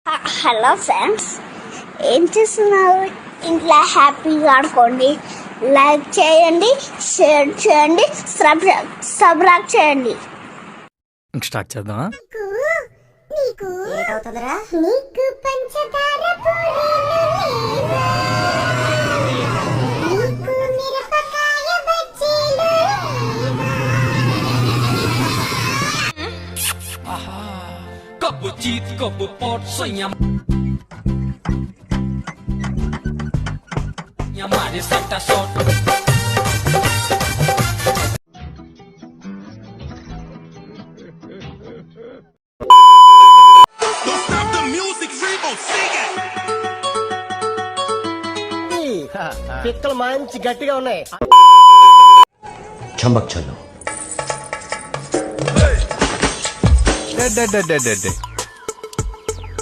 Hello friends, ఏం చేస్తున్నారు? ఇంట్లో హ్యాపీగా ఆడుకోండి. లైక్ చేయండి, షేర్ చేయండి, సబ్స్క్రైబ్ చేయండి. స్టార్ట్ చేద్దామా? నీకు ఏటవుతుందిరా? నీకు పంచదార నీకు మిరపకాయ బజ్జీలు Kopu cheat, kopu pot, sonham. Yamari santa shot. Don't stop the music, Rebo, sing it! పిక్కలు మంచి గట్టిగా ఉన్నాయి. చంబక్ చలో.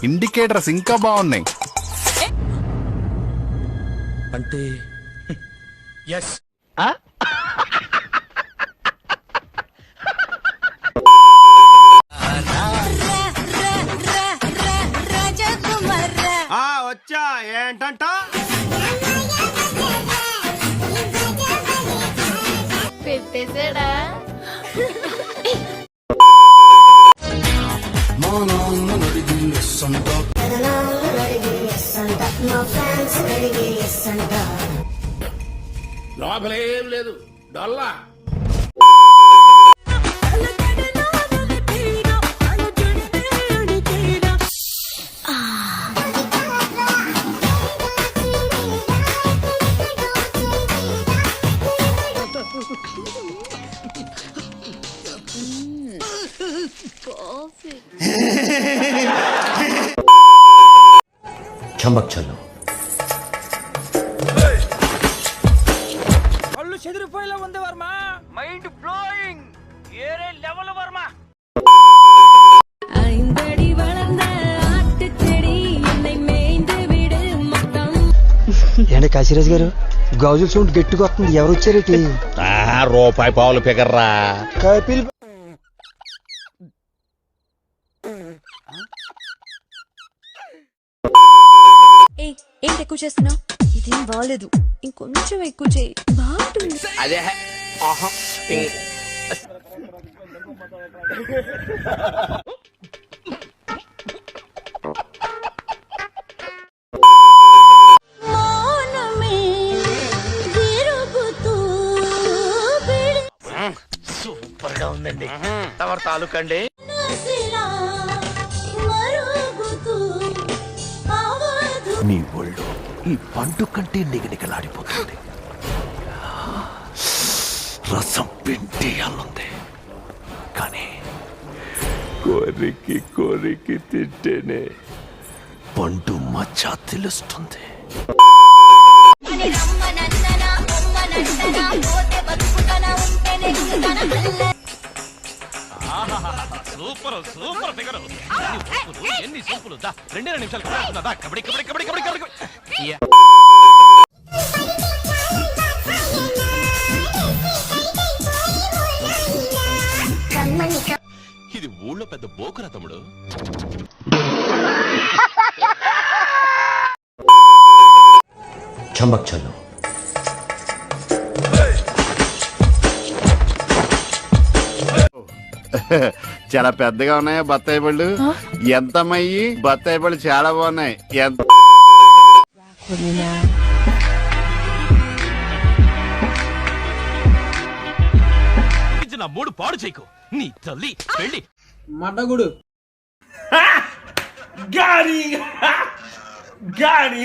ఇండికేటర్స్ ఇంకా బాగున్నాయి అంటే ఎస్ వచ్చా ఏంటంట పెట్టేసాడా? లోపలేం లేదు డొల్లా చంబక్ చలో. కళ్ళు చెదిరిపోయేలా ఉంది వర్మ. Mind blowing. ఏరే లెవెల్ వర్మ. ஐந்தடி வளர்ந்த ஆட்டுச்செடி என்னை மேய்ந்து விடு மொத்தம். ఏంటి కాశీరాజు గారు, గాజుల సౌండ్ గట్టిగా వస్తుంది. ఎవరు వచ్చారేటి? రూపాయి పావులు ఫిగర్రా. కపిల్ ఏంటి ఎక్కువ చేస్తున్నావు? ఇదేం బాగాలేదు, ఇంకొంచెం ఎక్కువ చేయి, బాగుంటుంది. అదే సూపర్ గా ఉందండి. తమరు తాలూకండి. నీ ఒళ్ళు ఈ పండు కంటే నిగనిగలాడిపోతుంది. రసం పిండి అల్లుంది, కానీ కోరికి కోరికి తింటేనే పండు మచ్చ తెలుస్తుంది. Super super figure. ఎన్ని సూపులు. 2 నిమిషాలు కబడ్డీ కబడ్డీ కబడ్డీ కబడ్డీ కబడ్డీ. ఇది ఊళ్ళో పెద్ద బోకురా తమ్ముడు. చంబక్ చలో. చాలా పెద్దగా ఉన్నాయా బత్తాయి పళ్ళు? ఎంతమయ్యి? బత్తాయి పళ్ళు చాలా బాగున్నాయి. ఎంత నా మూడు పాడు చేయకు. నీ తల్లి పెళ్ళి మడ్డగుడు గాడి